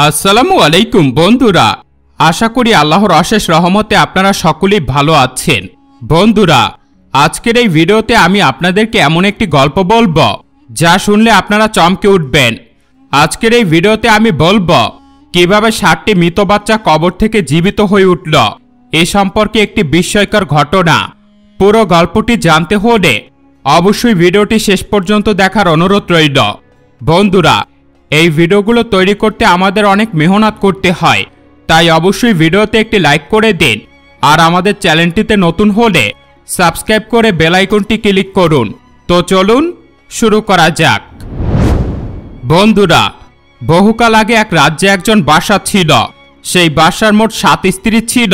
আসসালামু আলাইকুম বন্ধুরা, আশা করি আল্লাহর অশেষ রহমতে আপনারা সকলেই ভালো আছেন। বন্ধুরা, আজকের এই ভিডিওতে আমি আপনাদেরকে এমন একটি গল্প বলবো যা শুনলে আপনারা চমকে উঠবেন। আজকের এই ভিডিওতে আমি বলবো কিভাবে 60টি মৃত বাচ্চা কবর থেকে জীবিত হয়ে উঠল। এ সম্পর্কে একটি বিস্ময়কর ঘটনা। পুরো গল্পটি জানতে হলে অবশ্যই ভিডিওটি শেষ পর্যন্ত দেখার অনুরোধ রইল। বন্ধুরা, এই ভিডিওগুলো তৈরি করতে আমাদের অনেক মেহনত করতে হয়, তাই অবশ্যই ভিডিওতে একটি লাইক করে দিন। আর আমাদের চ্যানেলটিতে নতুন হলে সাবস্ক্রাইব করে বেল আইকনটি ক্লিক করুন। তো চলুন শুরু করা যাক। বন্ধুরা, বহুকাল আগে এক রাজ্যে একজন বাদশা ছিল। সেই বাদশার মোট 7 স্ত্রী ছিল।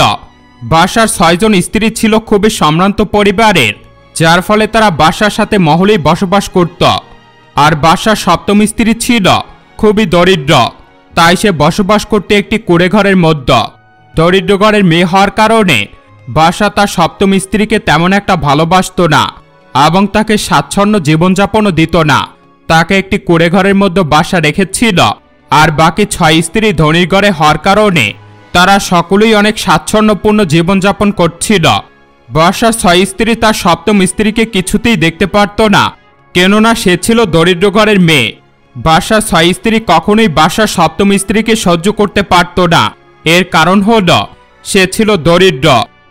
বাদশার 6 জন স্ত্রী ছিল খুবই সম্ভ্রান্ত পরিবারের, যার ফলে তারা বাদশার সাথে মহলেই বসবাস করত। আর বাদশার 7ম স্ত্রী ছিল খুবই দরিদ্র, তাই সে বসবাস করতে একটি কুঁড়ে ঘরের মধ্যে। দরিদ্র ঘরের মেয়ে হওয়ার কারণে বাদশা তার 7ম স্ত্রীকে তেমন একটা ভালোবাসত না এবং তাকে স্বাচ্ছন্দ্য জীবনযাপনও দিত না। তাকে একটি কুঁড়ে ঘরের মধ্যে বাদশা রেখেছিল। আর বাকি 6 স্ত্রী ধনীর ঘরে হওয়ার কারণে তারা সকলেই অনেক স্বাচ্ছন্দ্যপূর্ণ জীবনযাপন করছিল। বাদশার 6 স্ত্রী তার 7ম স্ত্রীকে কিছুতেই দেখতে পারত না, কেননা সে ছিল দরিদ্র ঘরের মেয়ে। বাদশার 6 স্ত্রী কখনোই বাদশার 7ম স্ত্রীকে সহ্য করতে পারত না। এর কারণ হল সে ছিল দরিদ্র,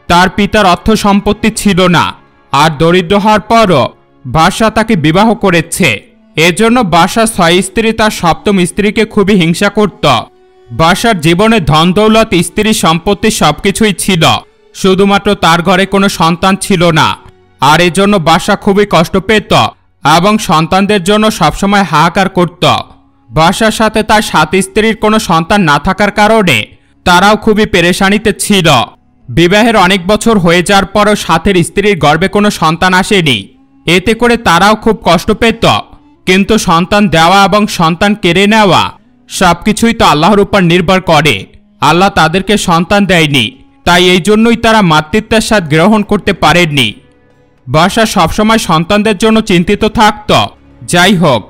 তার পিতার অর্থ সম্পত্তি ছিল না। আর দরিদ্র হওয়ার পরও বাদশা তাকে বিবাহ করেছে। এজন্য বাদশার 6 স্ত্রী তার 7ম স্ত্রীকে খুবই হিংসা করত। বাদশার জীবনে ধন দৌলত, স্ত্রী সম্পত্তি সবকিছুই ছিল, শুধুমাত্র তার ঘরে কোনো সন্তান ছিল না। আর এজন্য বাদশা খুবই কষ্ট পেত এবং সন্তানদের জন্য সবসময় হাহাকার করত। বাদশার সাথে তার 7 স্ত্রীর কোনো সন্তান না থাকার কারণে তারাও খুবই পেরেশানিতে ছিল। বিবাহের অনেক বছর হয়ে যাওয়ার পরও 7 স্ত্রীর গর্ভে কোনো সন্তান আসেনি। এতে করে তারাও খুব কষ্ট পেত। কিন্তু সন্তান দেওয়া এবং সন্তান কেড়ে নেওয়া সবকিছুই তো আল্লাহর উপর নির্ভর করে। আল্লাহ তাদেরকে সন্তান দেয়নি, তাই এই জন্যই তারা মাতৃত্বের স্বাদ গ্রহণ করতে পারেননি। বাদশা সবসময় সন্তানদের জন্য চিন্তিত থাকত। যাই হোক,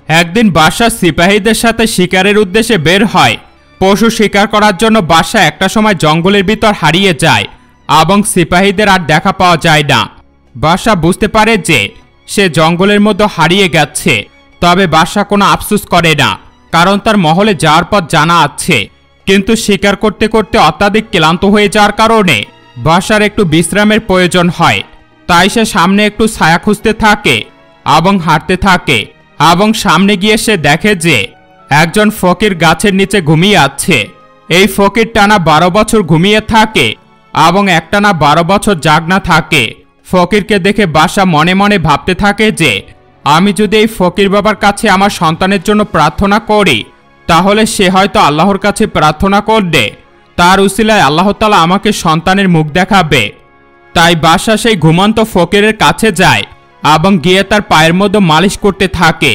একদিন বাদশা সিপাহীদের সাথে শিকারের উদ্দেশ্যে বের হয়। পশু শিকার করার জন্য বাদশা একটা সময় জঙ্গলের ভিতর হারিয়ে যায় এবং সিপাহীদের আর দেখা পাওয়া যায় না। বাদশা বুঝতে পারে যে সে জঙ্গলের মধ্যে হারিয়ে গেছে, তবে বাদশা কোনো আফসোস করে না, কারণ তার মহলে যাওয়ার পথ জানা আছে। কিন্তু শিকার করতে করতে অত্যাধিক ক্লান্ত হয়ে যাওয়ার কারণে বাদশার একটু বিশ্রামের প্রয়োজন হয়। তাই সে সামনে একটু ছায়া খুঁজতে থাকে এবং হাঁটতে থাকে এবং সামনে গিয়ে সে দেখে যে একজন ফকির গাছের নিচে ঘুমিয়ে আছে। এই ফকির টানা 12 বছর ঘুমিয়ে থাকে এবং একটানা 12 বছর জাগনা থাকে। ফকিরকে দেখে বাদশা মনে মনে ভাবতে থাকে যে আমি যদি এই ফকির বাবার কাছে আমার সন্তানের জন্য প্রার্থনা করি, তাহলে সে হয়তো আল্লাহর কাছে প্রার্থনা করবে, তার উসিলায় আল্লাহ তাআলা আমাকে সন্তানের মুখ দেখাবে। তাই বাদশা সেই ঘুমন্ত ফকিরের কাছে যায় এবং গিয়ে তার পায়ের মধ্যে মালিশ করতে থাকে।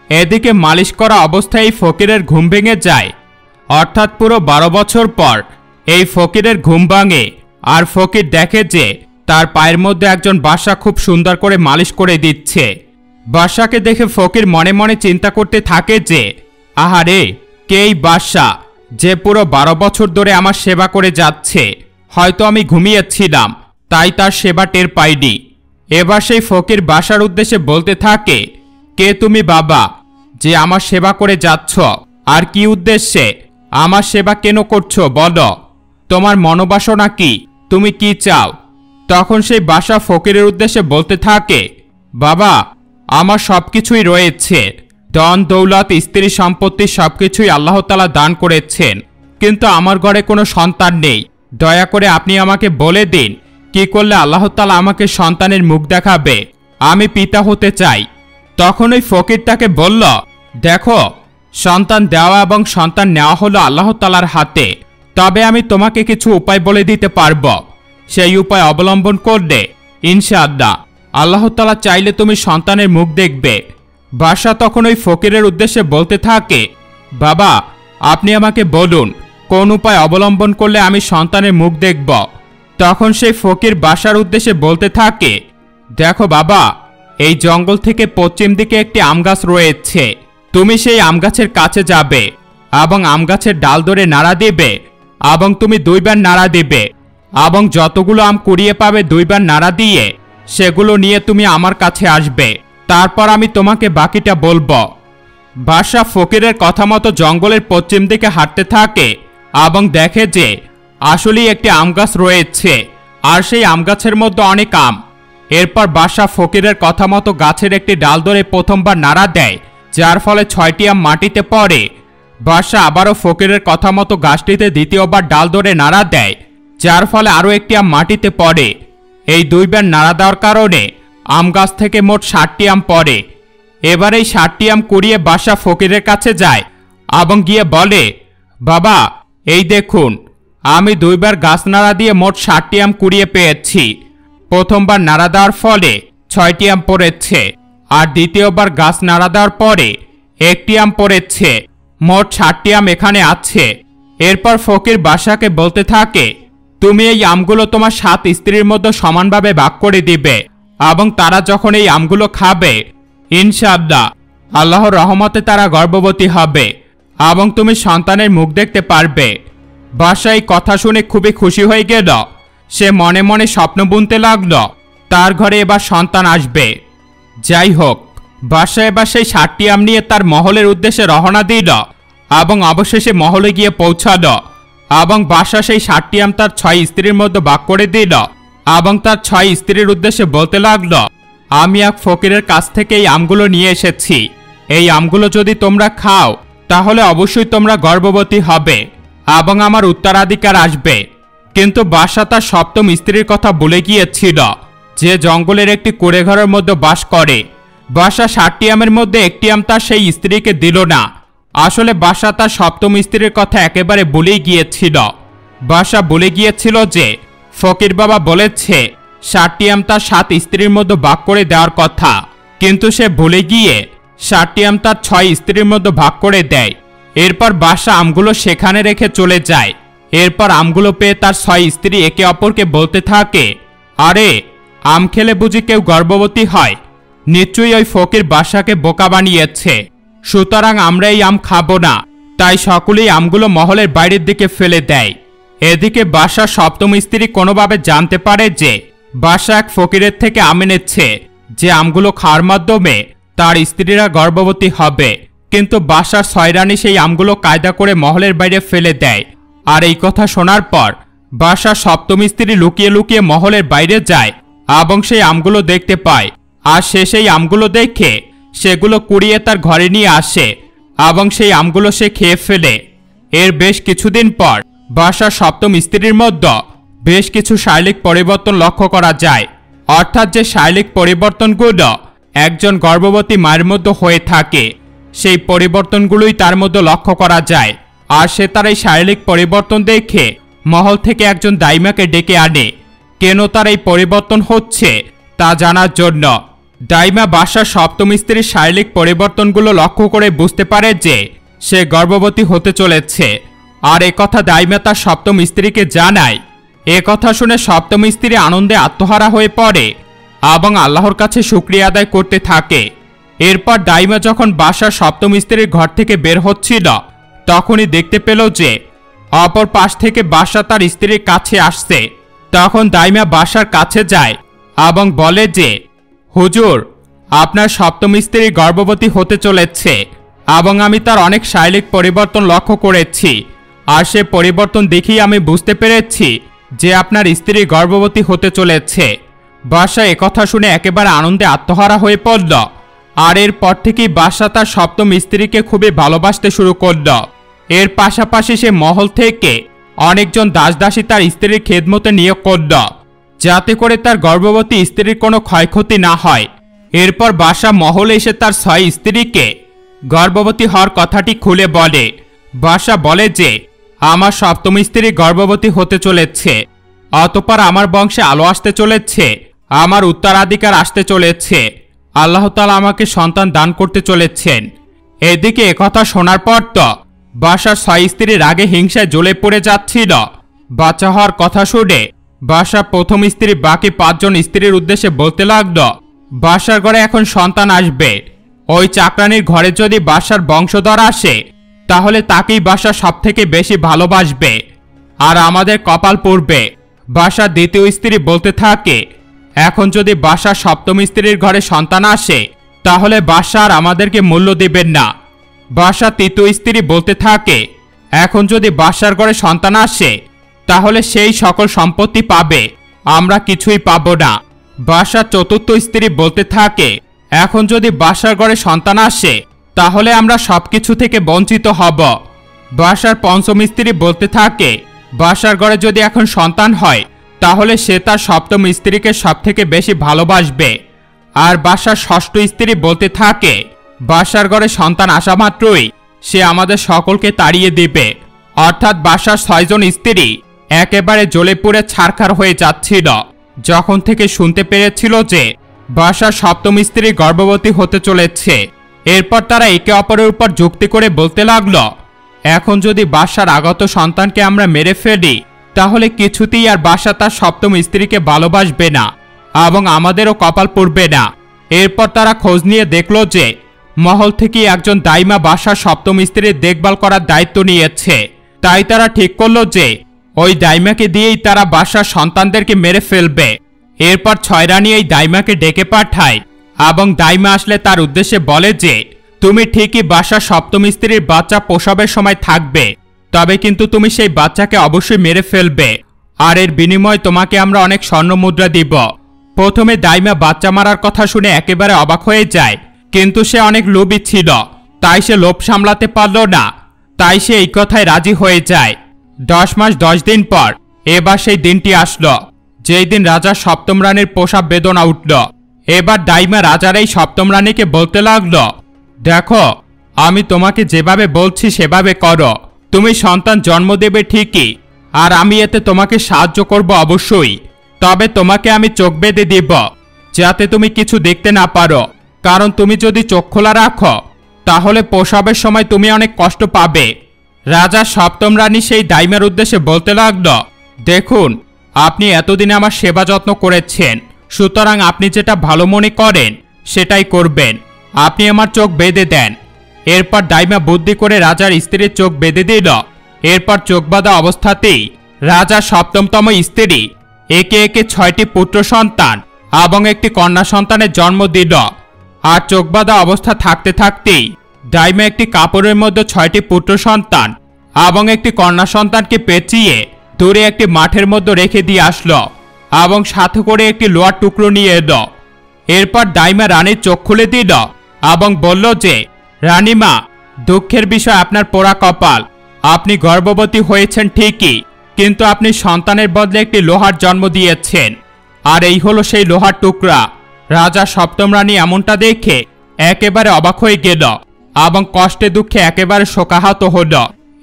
এদিকে মালিশ করা অবস্থায় এই ফকিরের ঘুম ভেঙে যায়। অর্থাৎ পুরো 12 বছর পর এই ফকিরের ঘুম ভাঙে। আর ফকির দেখে যে তার পায়ের মধ্যে একজন বাদশা খুব সুন্দর করে মালিশ করে দিচ্ছে। বাদশাকে দেখে ফকির মনে মনে চিন্তা করতে থাকে যে আহারে, কে এই বাদশা যে পুরো 12 বছর ধরে আমার সেবা করে যাচ্ছে? হয়তো আমি ঘুমিয়েছিলাম, তাই তার সেবা টের পাইনি। এবার সেই ফকির বাদশার উদ্দেশ্যে বলতে থাকে, কে তুমি বাবা, যে আমার সেবা করে যাচ্ছ? আর কি উদ্দেশ্যে আমার সেবা কেন করছো বলো? তোমার মনোবাসনা কি? তুমি কি চাও? তখন সেই বাদশা ফকিরের উদ্দেশ্যে বলতে থাকে, বাবা, আমার সবকিছুই রয়েছে, ধন দৌলত, স্ত্রী সম্পত্তি সবকিছুই আল্লাহ তাআলা দান করেছেন, কিন্তু আমার ঘরে কোনো সন্তান নেই। দয়া করে আপনি আমাকে বলে দিন কি করলে আল্লাহ তাআলা আমাকে সন্তানের মুখ দেখাবে? আমি পিতা হতে চাই। তখন ওই ফকির তাকে বলল, দেখো, সন্তান দেওয়া এবং সন্তান নেওয়া হলো আল্লাহ তাআলার হাতে, তবে আমি তোমাকে কিছু উপায় বলে দিতে পারবো। সেই উপায় অবলম্বন করলে ইনশাআল্লাহ আল্লাহ তাআলা চাইলে তুমি সন্তানের মুখ দেখবে। বাদশা তখন ওই ফকিরের উদ্দেশ্যে বলতে থাকে, বাবা, আপনি আমাকে বলুন কোন উপায় অবলম্বন করলে আমি সন্তানের মুখ দেখব। তখন সেই ফকির বাদশার উদ্দেশ্যে বলতে থাকে, দেখো বাবা, এই জঙ্গল থেকে পশ্চিম দিকে একটি আম গাছ রয়েছে। তুমি সেই আম গাছের কাছে যাবে এবং আম গাছের ডাল ধরে নাড়া দিবে এবং তুমি 2 বার নাড়া দিবে এবং যতগুলো আম কুড়িয়ে পাবে 2 বার নাড়া দিয়ে সেগুলো নিয়ে তুমি আমার কাছে আসবে, তারপর আমি তোমাকে বাকিটা বলবো। বাদশাহ ফকিরের কথা মতো জঙ্গলের পশ্চিম দিকে হাঁটতে থাকে এবং দেখে যে আসলেই একটি আম গাছ রয়েছে আর সেই আম গাছের মধ্যে অনেক আম। এরপর বাদশাহ ফকিরের কথা মতো গাছের একটি ডাল ধরে প্রথমবার নাড়া দেয়, যার ফলে 6টি আম মাটিতে পড়ে। বাদশাহ আবারও ফকিরের কথা মতো গাছটিতে দ্বিতীয়বার ডাল ধরে নাড়া দেয়, যার ফলে আরও একটি আম মাটিতে পড়ে। এই 2 বার নাড়া দেওয়ার কারণে আম গাছ থেকে মোট 60টি আম পড়ে। এবার এই 60টি আম কুড়িয়ে বাদশাহ ফকিরের কাছে যায় এবং গিয়ে বলে, বাবা, এই দেখুন, আমি 2 বার গাছ নাড়া দিয়ে মোট 60টি আম কুড়িয়ে পেয়েছি। প্রথমবার নাড়া দেওয়ার ফলে 6টি আম পড়েছে আর দ্বিতীয়বার গাছ নাড়া দেওয়ার পরে 1টি আম পড়েছে, মোট 60টি আম এখানে আছে। এরপর ফকির বাদশাহকে বলতে থাকে, তুমি এই আমগুলো তোমার 7 স্ত্রীর মধ্যে সমানভাবে ভাগ করে দিবে এবং তারা যখন এই আমগুলো খাবে ইনশাআল্লাহ আল্লাহর রহমতে তারা গর্ভবতী হবে এবং তুমি সন্তানের মুখ দেখতে পারবে। বাদশাহ এই কথা শুনে খুবই খুশি হয়ে গেল। সে মনে মনে স্বপ্ন বুনতে লাগল তার ঘরে এবার সন্তান আসবে। যাই হোক, বাদশাহ এবার সেই 60টি আম নিয়ে তার মহলের উদ্দেশ্যে রওনা দিল এবং অবশেষে মহলে গিয়ে পৌঁছালো এবং বাদশাহ সেই 60টি আম তার 6 স্ত্রীর মধ্যে ভাগ করে দিল এবং তার 6 স্ত্রীর উদ্দেশ্যে বলতে লাগলো, আমি এক ফকিরের কাছ থেকে এই আমগুলো নিয়ে এসেছি। এই আমগুলো যদি তোমরা খাও তাহলে অবশ্যই তোমরা গর্ভবতী হবে এবং আমার উত্তরাধিকার আসবে। কিন্তু বাদশাহ তার 7ম স্ত্রীর কথা ভুলে গিয়েছিল, যে জঙ্গলের একটি কুঁড়েঘরের মধ্যে বাস করে। বাদশাহ 60টি আমের মধ্যে 1টি আম তার সেই স্ত্রীকে দিল না। আসলে বাদশাহ তার 7ম স্ত্রীর কথা একেবারে ভুলেই গিয়েছিল। বাদশাহ ভুলে গিয়েছিল যে ফকির বাবা বলেছে 60টি আম তার 7 স্ত্রীর মধ্যে ভাগ করে দেওয়ার কথা, কিন্তু সে ভুলে গিয়ে 60টি আম তার 6 স্ত্রীর মধ্যে ভাগ করে দেয়। এরপর বাদশাহ আমগুলো সেখানে রেখে চলে যায়। এরপর আমগুলো পেয়ে তার 6 স্ত্রী একে অপরকে বলতে থাকে, আরে, আম খেলে বুঝি কেউ গর্ভবতী হয়? নিশ্চয়ই ওই ফকির বাদশাহকে বোকা বানিয়েছে, সুতরাং আমরা এই আম খাবো না। তাই সকলেই আমগুলো মহলের বাইরের দিকে ফেলে দেয়। এদিকে বাদশাহ 7ম স্ত্রী কোনোভাবে জানতে পারে যে বাদশাহ এক ফকিরের থেকে আম এনেছে, যে আমগুলো খাওয়ার মাধ্যমে তার স্ত্রীরা গর্ভবতী হবে। কিন্তু বাদশাহ 6 রানী সেই আমগুলো কায়দা করে মহলের বাইরে ফেলে দেয়। আর এই কথা শোনার পর বাদশাহ 7ম স্ত্রী লুকিয়ে লুকিয়ে মহলের বাইরে যায় এবং সেই আমগুলো দেখতে পায়। আর সে সেই আমগুলো দেখে সেগুলো কুড়িয়ে তার ঘরে নিয়ে আসে এবং সেই আমগুলো সে খেয়ে ফেলে। এর বেশ কিছুদিন পর বাদশাহ 7ম স্ত্রীর মধ্যে বেশ কিছু শারীরিক পরিবর্তন লক্ষ্য করা যায়, অর্থাৎ যে শারীরিক পরিবর্তনগুলো একজন গর্ভবতী মায়ের মধ্যে হয়ে থাকে সেই পরিবর্তনগুলোই তার মধ্যে লক্ষ্য করা যায়। আর সে তার এই শারীরিক পরিবর্তন দেখে মহল থেকে একজন দাইমাকে ডেকে আনে, কেন তার এই পরিবর্তন হচ্ছে তা জানার জন্য। দাইমা বাদশাহ 7ম স্ত্রীর শারীরিক পরিবর্তনগুলো লক্ষ্য করে বুঝতে পারে যে সে গর্ভবতী হতে চলেছে। আর একথা দাইমা তার 7ম স্ত্রীকে জানায়। একথা শুনে 7ম স্ত্রী আনন্দে আত্মহারা হয়ে পড়ে এবং আল্লাহর কাছে শুকরিয়া আদায় করতে থাকে। এরপর দাইমা যখন বাদশাহ 7ম স্ত্রীর ঘর থেকে বের হচ্ছিল তখনই দেখতে পেল যে অপর পাশ থেকে বাদশাহ তার স্ত্রীর কাছে আসছে। তখন দাইমা বাদশার কাছে যায় এবং বলে যে, হুজুর, আপনার 7ম স্ত্রী গর্ভবতী হতে চলেছে এবং আমি তার অনেক শারীরিক পরিবর্তন লক্ষ্য করেছি। আর সে পরিবর্তন দেখেই আমি বুঝতে পেরেছি যে আপনার স্ত্রী গর্ভবতী হতে চলেছে। বাদশাহ একথা শুনে একেবারে আনন্দে আত্মহারা হয়ে পড়ল। আর এরপর থেকেই বাদশাহ তার 7ম স্ত্রীকে খুবই ভালোবাসতে শুরু করল। এর পাশাপাশি সে মহল থেকে অনেকজন দাসদাসী তার স্ত্রীর খেদমতে নিয়োগ করল, যাতে করে তার গর্ভবতী স্ত্রীর কোনো ক্ষয়ক্ষতি না হয়। এরপর বাদশাহ মহলে এসে তার 6 স্ত্রীকে গর্ভবতী হওয়ার কথাটি খুলে বলে। বাদশাহ বলে যে আমার 7ম স্ত্রী গর্ভবতী হতে চলেছে, অতঃপর আমার বংশে আলো আসতে চলেছে, আমার উত্তরাধিকার আসতে চলেছে, আল্লাহ তাআলা আমাকে সন্তান দান করতে চলেছেন। এদিকে একথা শোনার পর তো বাদশার 6 স্ত্রী রাগে হিংসায় জ্বলে পড়ে যাচ্ছিল। বাচ্চা হওয়ার কথা শুনে বাদশাহ প্রথম স্ত্রী বাকি 5 জন স্ত্রীর উদ্দেশ্যে বলতে লাগল, বাদশার ঘরে এখন সন্তান আসবে। ওই চাকরানির ঘরে যদি বাদশার বংশধর আসে তাহলে তাকেই বাদশা সবথেকে বেশি ভালোবাসবে আর আমাদের কপাল পড়বে। বাদশার দ্বিতীয় স্ত্রী বলতে থাকে, এখন যদি বাদশার সপ্তম স্ত্রীর ঘরে সন্তান আসে তাহলে বাদশা আর আমাদেরকে মূল্য দিবেন না। বাদশার তৃতীয় স্ত্রী বলতে থাকে, এখন যদি বাদশার ঘরে সন্তান আসে তাহলে সেই সকল সম্পত্তি পাবে, আমরা কিছুই পাবো না। বাদশার চতুর্থ স্ত্রী বলতে থাকে, এখন যদি বাদশার ঘরে সন্তান আসে তাহলে আমরা সবকিছু থেকে বঞ্চিত হব। বাদশার পঞ্চম স্ত্রী বলতে থাকে, বাদশার ঘরে যদি এখন সন্তান হয় তাহলে সে তার সপ্তম স্ত্রীকে সবথেকে বেশি ভালোবাসবে। আর বাদশার ষষ্ঠ স্ত্রী বলতে থাকে, বাদশার ঘরে সন্তান আসা মাত্রই সে আমাদের সকলকে তাড়িয়ে দিবে। অর্থাৎ বাদশার 6 জন স্ত্রী একেবারে জ্বলে পুড়ে ছারখার হয়ে যাচ্ছিল যখন থেকে শুনতে পেরেছিল যে বাদশার সপ্তম স্ত্রী গর্ভবতী হতে চলেছে। এরপর তারা একে অপরের উপর যুক্তি করে বলতে লাগলো, এখন যদি বাদশার আগত সন্তানকে আমরা মেরে ফেলি তাহলে কিছুতেই আর বাদশা তার সপ্তম স্ত্রীকে ভালোবাসবে না এবং আমাদেরও কপাল পড়বে না। এরপর তারা খোঁজ নিয়ে দেখল যে মহল থেকে একজন দাইমা বাদশার সপ্তম স্ত্রীর দেখভাল করার দায়িত্ব নিয়েছে। তাই তারা ঠিক করলো যে ওই দাইমাকে দিয়েই তারা বাদশার সন্তানদেরকে মেরে ফেলবে। এরপর 6 রানী এই দাইমাকে ডেকে পাঠায় এবং দাইমা আসলে তার উদ্দেশ্যে বলে যে তুমি ঠিকই বাদশার সপ্তম স্ত্রীর বাচ্চা প্রসবের সময় থাকবে, তবে কিন্তু তুমি সেই বাচ্চাকে অবশ্যই মেরে ফেলবে আর এর বিনিময়ে তোমাকে আমরা অনেক স্বর্ণ মুদ্রা দিব। প্রথমে দাইমা বাচ্চা মারার কথা শুনে একেবারে অবাক হয়ে যায়, কিন্তু সে অনেক লোভী ছিল তাই সে লোভ সামলাতে পারল না, তাই সে এই কথায় রাজি হয়ে যায়। 10 মাস 10 দিন পর এবার সেই দিনটি আসলো যেই দিন রাজার সপ্তম রানীর প্রসব বেদনা উঠল। এবার দাইমা রাজার এই সপ্তম রানীকে বলতে লাগলো, দেখো আমি তোমাকে যেভাবে বলছি সেভাবে করো, তুমি সন্তান জন্ম দেবে ঠিকই আর আমি এতে তোমাকে সাহায্য করব অবশ্যই, তবে তোমাকে আমি চোখ বেঁধে দিব যাতে তুমি কিছু দেখতে না পারো, কারণ তুমি যদি চোখ খোলা রাখো তাহলে প্রসবের সময় তুমি অনেক কষ্ট পাবে। রাজা সপ্তম রানী সেই দাইমার উদ্দেশ্যে বলতে লাগলো, দেখুন আপনি এতদিন আমার সেবা যত্ন করেছেন, সুতরাং আপনি যেটা ভালো মনে করেন সেটাই করবেন, আপনি আমার চোখ বেঁধে দেন। এরপর দাইমা বুদ্ধি করে রাজার স্ত্রীর চোখ বেঁধে দিল। এরপর চোখ বাঁধা অবস্থাতেই রাজার সপ্তমতম স্ত্রী একে একে 6টি পুত্র সন্তান এবং একটি কন্যা সন্তানের জন্ম দিল। আর চোখ বাঁধা অবস্থা থাকতে থাকতেই দাইমা একটি কাপড়ের মধ্যে 6টি পুত্র সন্তান এবং একটি কন্যা সন্তানকে পেঁচিয়ে দূরে একটি মাঠের মধ্যে রেখে দিয়ে আসলো এবং সাথে করে একটি লোহার টুকরো নিয়ে এলো। এরপর দাইমা রানীর চোখ খুলে দিল এবং বলল যে, রানীমা, দুঃখের বিষয় আপনার পোড়া কপাল, আপনি গর্ভবতী হয়েছেন ঠিকই, কিন্তু আপনি সন্তানের বদলে একটি লোহার জন্ম দিয়েছেন, আর এই হলো সেই লোহার টুকরা। রাজা সপ্তম রানী এমনটা দেখে একেবারে অবাক হয়ে গেল এবং কষ্টে দুঃখে একেবারে শোকাহত হল।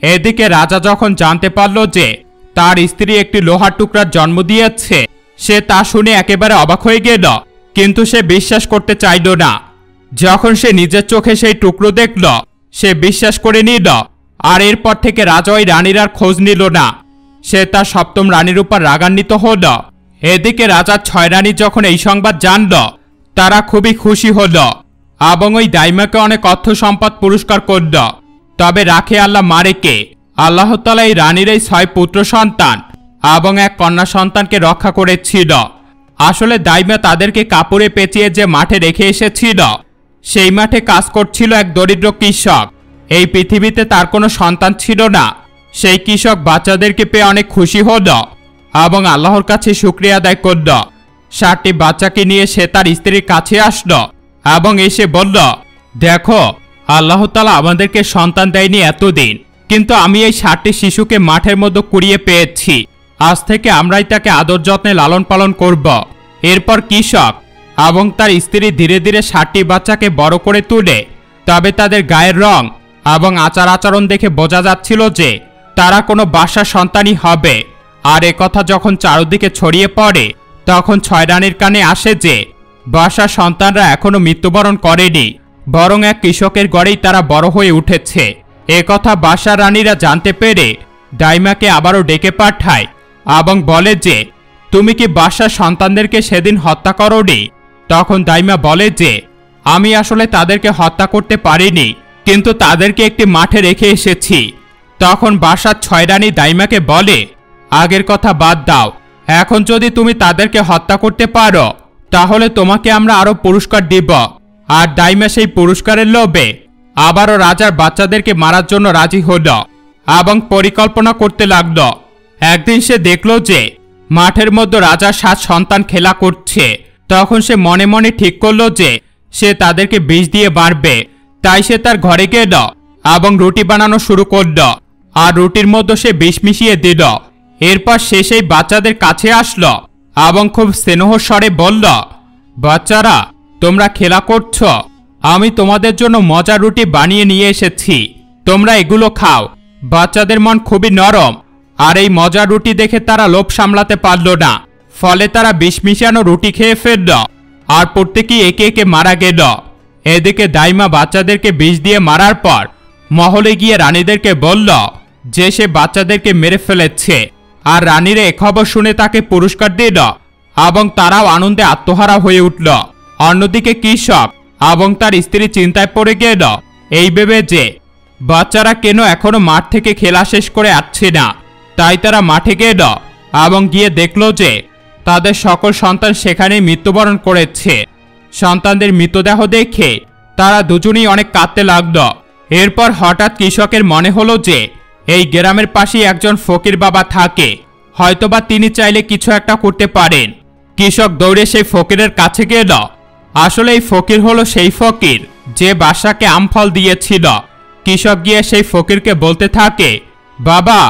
এদিকে রাজা যখন জানতে পারল যে তার স্ত্রী একটি লোহার টুকরার জন্ম দিয়েছে, সে তা শুনে একেবারে অবাক হয়ে গেল, কিন্তু সে বিশ্বাস করতে চাইল না। যখন সে নিজের চোখে সেই টুকরো দেখল সে বিশ্বাস করে নিল, আর এরপর থেকে রাজা ওই রানীর আর খোঁজ নিল না। সে তার সপ্তম রানীর উপর রাগান্বিত হল। এদিকে রাজার 6 রানী যখন এই সংবাদ জানল তারা খুবই খুশি হল এবং ওই দাইমাকে অনেক অর্থ সম্পদ পুরস্কার করল। তবে রাখে আল্লাহ মারেকে, আল্লাহ তাআলা এই রানীর এই 6 পুত্র সন্তান এবং এক কন্যা সন্তানকে রক্ষা করেছিল। আসলে দাইমা তাদেরকে কাপড়ে পেঁচিয়ে যে মাঠে রেখে এসেছিল সেই মাঠে কাজ করছিল এক দরিদ্র কৃষক। এই পৃথিবীতে তার কোনো সন্তান ছিল না। সেই কৃষক বাচ্চাদেরকে পেয়ে অনেক খুশি হল এবং আল্লাহর কাছে শুকরিয়া আদায় করল। 7টি বাচ্চাকে নিয়ে সে তার স্ত্রীর কাছে আসলো এবং এসে বলল, দেখো আল্লাহ তাআলা আমাদেরকে সন্তান দেয়নি এতদিন, কিন্তু আমি এই 7টি শিশুকে মাঠের মধ্যে কুড়িয়ে পেয়েছি। আজ থেকে আমরাই তাকে আদর যত্নে লালন পালন করব। এরপর কৃষক এবং তার স্ত্রী ধীরে ধীরে 7টি বাচ্চাকে বড় করে তুলে, তবে তাদের গায়ের রং এবং আচার আচরণ দেখে বোঝা যাচ্ছিল যে তারা কোনো বাদশার সন্তানই হবে। আর একথা যখন চারদিকে ছড়িয়ে পড়ে তখন 6 রানীর কানে আসে যে বাদশার সন্তানরা এখনো মৃত্যুবরণ করেনি, বরং এক কৃষকের ঘরেই তারা বড় হয়ে উঠেছে। একথা বাদশার রানীরা জানতে পেরে দাইমাকে আবারও ডেকে পাঠায় এবং বলে যে, তুমি কি বাদশার সন্তানদেরকে সেদিন হত্যা করোনি? তখন দাইমা বলে যে, আমি আসলে তাদেরকে হত্যা করতে পারিনি, কিন্তু তাদেরকে একটি মাঠে রেখে এসেছি। তখন বাসার 6 রানী দাইমাকে বলে, আগের কথা বাদ দাও, এখন যদি তুমি তাদেরকে হত্যা করতে পারো তাহলে তোমাকে আমরা আরো পুরস্কার দিব। আর দাইমা সেই পুরস্কারের লোভে আবারও রাজার বাচ্চাদেরকে মারার জন্য রাজি হল এবং পরিকল্পনা করতে লাগল। একদিন সে দেখল যে মাঠের মধ্যে রাজার 7 সন্তান খেলা করছে। তখন সে মনে মনে ঠিক করলো যে সে তাদেরকে বিষ দিয়ে মারবে। তাই সে তার ঘরে গেল এবং রুটি বানানো শুরু করল আর রুটির মধ্যে সে বিষ মিশিয়ে দিল। এরপর সে সেই বাচ্চাদের কাছে আসলো এবং খুব স্নেহ স্বরে বলল, বাচ্চারা, তোমরা খেলা করছো, আমি তোমাদের জন্য মজার রুটি বানিয়ে নিয়ে এসেছি, তোমরা এগুলো খাও। বাচ্চাদের মন খুবই নরম আর এই মজার রুটি দেখে তারা লোভ সামলাতে পারল না। ফলে তারা বিষ মিশানো রুটি খেয়ে ফেলল আর প্রত্যেকেই একে একে মারা গেল। এদিকে দাইমা বাচ্চাদেরকে বিষ দিয়ে মারার পর মহলে গিয়ে রানীদেরকে বলল যে সে বাচ্চাদেরকে মেরে ফেলেছে। আর রানীরা এ খবর শুনে তাকে পুরস্কার দিল এবং তারাও আনন্দে আত্মহারা হয়ে উঠল। অন্যদিকে কৃষক এবং তার স্ত্রী চিন্তায় পড়ে গেল এই ভেবে যে বাচ্চারা কেন এখনো মাঠ থেকে খেলা শেষ করে আসছে না। তাই তারা মাঠে গেল এবং গিয়ে দেখল যে তাদের সকল সন্তান সেখানেই মৃত্যুবরণ করেছে। সন্তানদের মৃতদেহ দেখে তারা দুজনেই অনেক কাঁদতে লাগল। এরপর হঠাৎ কৃষকের মনে হলো যে এই গ্রামের পাশেই একজন ফকির বাবা থাকে, হয়তোবা তিনি চাইলে কিছু একটা করতে পারেন। কৃষক দৌড়ে সেই ফকিরের কাছে গেল। আসলে এই ফকির হলো সেই ফকির যে বাদশাকে আমফল দিয়েছিল। কৃষক গিয়ে সেই ফকিরকে বলতে থাকে, বাবা,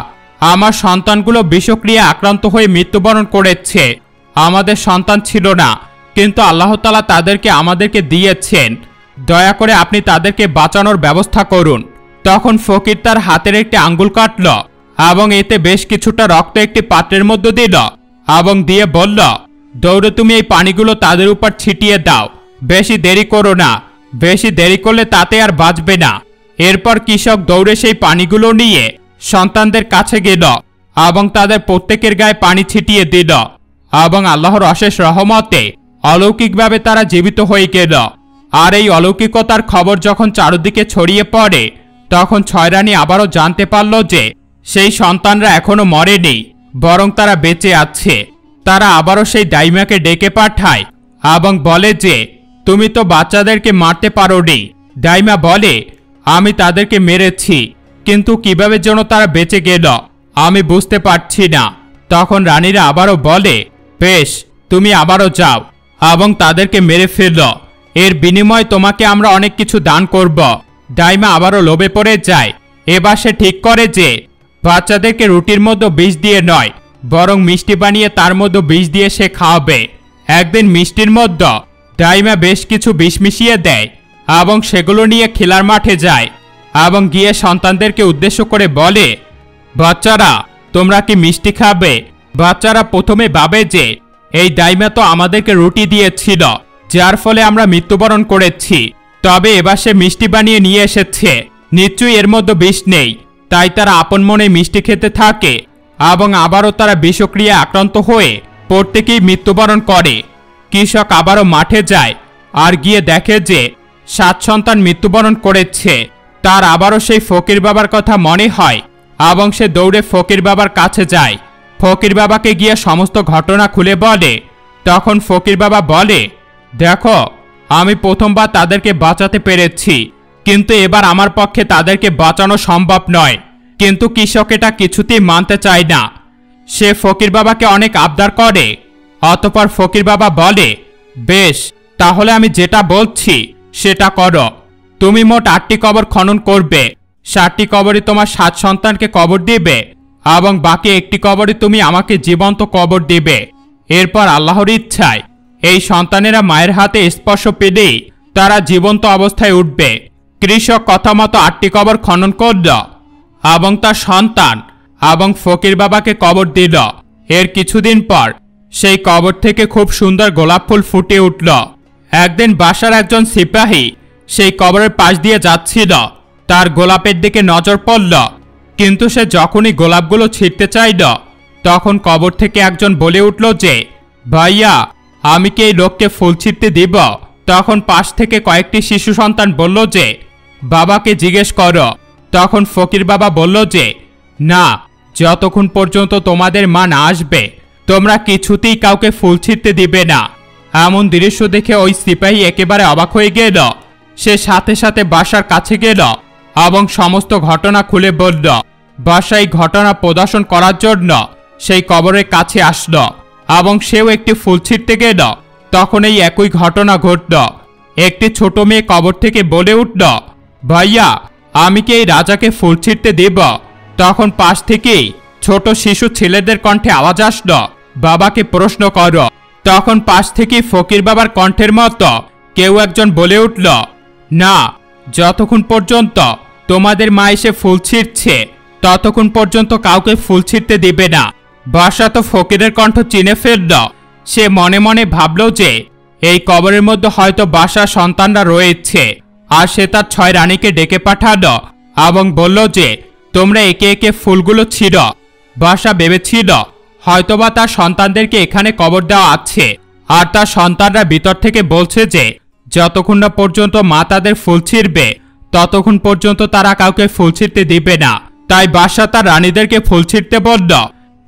আমার সন্তানগুলো বিষক্রিয়া আক্রান্ত হয়ে মৃত্যুবরণ করেছে। আমাদের সন্তান ছিল না, কিন্তু আল্লাহ তাআলা তাদেরকে আমাদেরকে দিয়েছেন। দয়া করে আপনি তাদেরকে বাঁচানোর ব্যবস্থা করুন। তখন ফকির তার হাতের একটি আঙ্গুল কাটল এবং এতে বেশ কিছুটা রক্ত একটি পাত্রের মধ্যে দিল এবং দিয়ে বলল, দৌড়ে তুমি এই পানিগুলো তাদের উপর ছিটিয়ে দাও, বেশি দেরি করো না, বেশি দেরি করলে তাতে আর বাঁচবে না। এরপর কৃষক দৌড়ে সেই পানিগুলো নিয়ে সন্তানদের কাছে গেল এবং তাদের প্রত্যেকের গায়ে পানি ছিটিয়ে দিল এবং আল্লাহর অশেষ রহমতে অলৌকিকভাবে তারা জীবিত হয়ে গেল। আর এই অলৌকিকতার খবর যখন চারদিকে ছড়িয়ে পড়ে তখন 6 রানী আবারও জানতে পারল যে সেই সন্তানরা এখনো মরেনি, বরং তারা বেঁচে আছে। তারা আবারও সেই দাইমাকে ডেকে পাঠায় এবং বলে যে তুমি তো বাচ্চাদেরকে মারতে পারোনি। দাইমা বলে, আমি তাদেরকে মেরেছি, কিন্তু কিভাবে যেন তারা বেঁচে গেল আমি বুঝতে পারছি না। তখন রানীরা আবারও বলে, বেশ, তুমি আবারও যাও এবং তাদেরকে মেরে ফেলল, এর বিনিময়ে তোমাকে আমরা অনেক কিছু দান করব। দাইমা আবারও লোভে পড়ে যায়। এবার সে ঠিক করে যে বাচ্চাদেরকে রুটির মধ্যে বিষ দিয়ে নয়, বরং মিষ্টি বানিয়ে তার মধ্যে বিষ দিয়ে সে খাওয়াবে। একদিন মিষ্টির মধ্যে দাইমা বেশ কিছু বিষ মিশিয়ে দেয় এবং সেগুলো নিয়ে খেলার মাঠে যায় এবং গিয়ে সন্তানদেরকে উদ্দেশ্য করে বলে, বাচ্চারা, তোমরা কি মিষ্টি খাবে? বাচ্চারা প্রথমে ভাবে যে এই দাইমা তো আমাদেরকে রুটি দিয়েছিল, যার ফলে আমরা মৃত্যুবরণ করেছি। তবে এবার সে মিষ্টি বানিয়ে নিয়ে এসেছে, নিশ্চয়ই এর মধ্যে বিষ নেই। তাই তারা আপন মনে মিষ্টি খেতে থাকে এবং আবারও তারা বিষক্রিয়া আক্রান্ত হয়ে প্রত্যেকেই মৃত্যুবরণ করে। কৃষক আবারও মাঠে যায় আর গিয়ে দেখে যে 7 সন্তান মৃত্যুবরণ করেছে। তার আবারও সেই ফকির বাবার কথা মনে হয় এবং সে দৌড়ে ফকির বাবার কাছে যায়। ফকির বাবাকে গিয়ে সমস্ত ঘটনা খুলে বলে। তখন ফকির বাবা বলে, দেখো, আমি প্রথমবার তাদেরকে বাঁচাতে পেরেছি, কিন্তু এবার আমার পক্ষে তাদেরকে বাঁচানো সম্ভব নয়। কিন্তু কৃষক এটা কিছুতেই মানতে চায় না। সে ফকির বাবাকে অনেক আবদার করে। অতঃপর ফকির বাবা বলে, বেশ, তাহলে আমি যেটা বলছি সেটা করো। তুমি মোট 8টি কবর খনন করবে। 7টি কবরে তোমার 7 সন্তানকে কবর দিবে এবং বাকি একটি কবরে তুমি আমাকে জীবন্ত কবর দিবে। এরপর আল্লাহর ইচ্ছায় এই সন্তানেরা মায়ের হাতে স্পর্শ পেলেই তারা জীবন্ত অবস্থায় উঠবে। কৃষক কথা মতো 8টি কবর খনন করল এবং তার সন্তান এবং ফকির বাবাকে কবর দিল। এর কিছুদিন পর সেই কবর থেকে খুব সুন্দর গোলাপ ফুল ফুটে উঠল। একদিন বাসার একজন সিপাহী সেই কবরের পাশ দিয়ে যাচ্ছিল। তার গোলাপের দিকে নজর পড়ল, কিন্তু সে যখনই গোলাপগুলো ছিঁড়তে চাইল তখন কবর থেকে একজন বলে উঠল যে, ভাইয়া, আমি কি এই লোককে ফুল ছিঁড়তে দিব? তখন পাশ থেকে কয়েকটি শিশু সন্তান বলল যে, বাবাকে জিজ্ঞেস করো। তখন ফকির বাবা বলল যে, না, যতক্ষণ পর্যন্ত তোমাদের মা না আসবে তোমরা কিছুতেই কাউকে ফুল ছিঁড়তে দিবে না। এমন দৃশ্য দেখে ওই সিপাহী একেবারে অবাক হয়ে গেল। সে সাথে সাথে বাসার কাছে গেল এবং সমস্ত ঘটনা খুলে বলল। বাসায় ঘটনা প্রদর্শন করার জন্য সেই কবরের কাছে আসলো এবং সেও একটি ফুল ছিঁড়তে গেল। তখন এই একই ঘটনা ঘটল। একটি ছোট মেয়ে কবর থেকে বলে উঠল, ভাইয়া, আমি কি এই রাজাকে ফুল ছিঁড়তে দেব? তখন পাশ থেকেই ছোট শিশু ছেলেদের কণ্ঠে আওয়াজ আসলো, বাবাকে প্রশ্ন করো। তখন পাশ থেকে ফকির বাবার কণ্ঠের মতো কেউ একজন বলে উঠল, না, যতক্ষণ পর্যন্ত তোমাদের মা এসে ফুল ছিঁড়ছে ততক্ষণ পর্যন্ত কাউকে ফুল ছিঁড়তে দিবে না। বাদশা তো ফকিরের কণ্ঠ চিনে ফেলল। সে মনে মনে ভাবল যে এই কবরের মধ্যে হয়তো বাদশার সন্তানরা রয়েছে। আর সে তার 6 রানীকে ডেকে পাঠালো এবং বলল যে, তোমরা একে একে ফুলগুলো ছিঁড়ো। বাদশা ভেবেছিল হয়তোবা তার সন্তানদেরকে এখানে কবর দেওয়া আছে, আর তার সন্তানরা ভিতর থেকে বলছে যে যতক্ষণ না পর্যন্ত মা তাদের ফুল ছিঁড়বে ততক্ষণ পর্যন্ত তারা কাউকে ফুল ছিঁড়তে দিবে না। তাই বাদশা তার রানীদেরকে ফুল ছিঁড়তে বলল।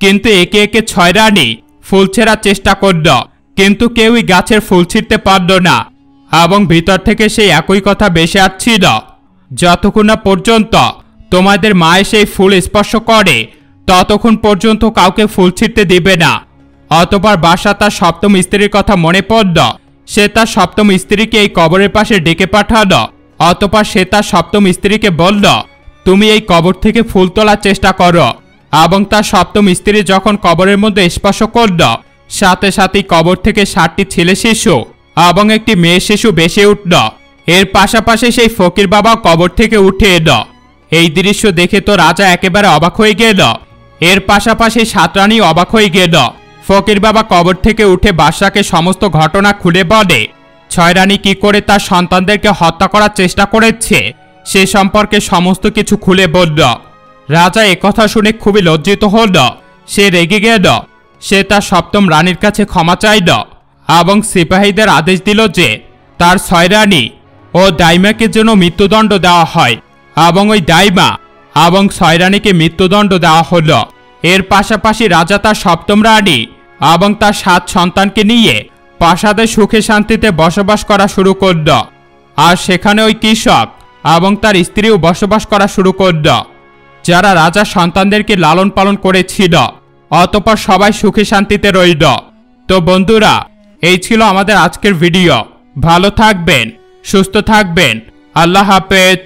কিন্তু একে একে 6 রানী ফুল ছেঁড়ার চেষ্টা করল, কিন্তু কেউই গাছের ফুল ছিঁড়তে পারল না। এবং ভিতর থেকে সেই একই কথা ভেসে আসছিল, যতক্ষণ না পর্যন্ত তোমাদের মা সেই ফুল স্পর্শ করে ততক্ষণ পর্যন্ত কাউকে ফুল ছিঁড়তে দিবে না। অতঃপর বাদশা তার 7ম স্ত্রীর কথা মনে পড়ল। সে তার 7ম স্ত্রীকে এই কবরের পাশে ডেকে পাঠালো। অতঃপর সে তার 7ম স্ত্রীকে বলল, তুমি এই কবর থেকে ফুল তোলার চেষ্টা করো। এবং তার 7ম স্ত্রী যখন কবরের মধ্যে স্পর্শ করল, সাথে সাথেই কবর থেকে 7টি ছেলে শিশু এবং একটি মেয়ে শিশু ভেসে উঠল। এর পাশাপাশি সেই ফকির বাবা কবর থেকে উঠে এলো। এই দৃশ্য দেখে তো রাজা একেবারে অবাক হয়ে গেল। এর পাশাপাশি 7 রানী অবাক হয়ে গেল। ফকির বাবা কবর থেকে উঠে বাদশাকে সমস্ত ঘটনা খুলে বলে। 6 রানী কি করে তার সন্তানদেরকে হত্যা করার চেষ্টা করেছে সে সম্পর্কে সমস্ত কিছু খুলে বলল। রাজা একথা শুনে খুবই লজ্জিত হল। সে রেগে গেল। সে তার 7ম রানীর কাছে ক্ষমা চাইল এবং সিপাহীদের আদেশ দিল যে তার 6 রানী ও দাইমাকে যেন মৃত্যুদণ্ড দেওয়া হয়। এবং ওই দাইমা এবং 6 রানীকে মৃত্যুদণ্ড দেওয়া হলো। এর পাশাপাশি রাজা তার 7ম রানী এবং তার 7 সন্তানকে নিয়ে প্রাসাদে সুখে শান্তিতে বসবাস করা শুরু করল। আর সেখানে ওই কৃষক এবং তার স্ত্রীও বসবাস করা শুরু করল, যারা রাজার সন্তানদেরকে লালন পালন করেছিল। অতঃপর সবাই সুখে শান্তিতে রইল। তো বন্ধুরা, এই ছিল আমাদের আজকের ভিডিও। ভালো থাকবেন, সুস্থ থাকবেন। আল্লাহ হাফেজ।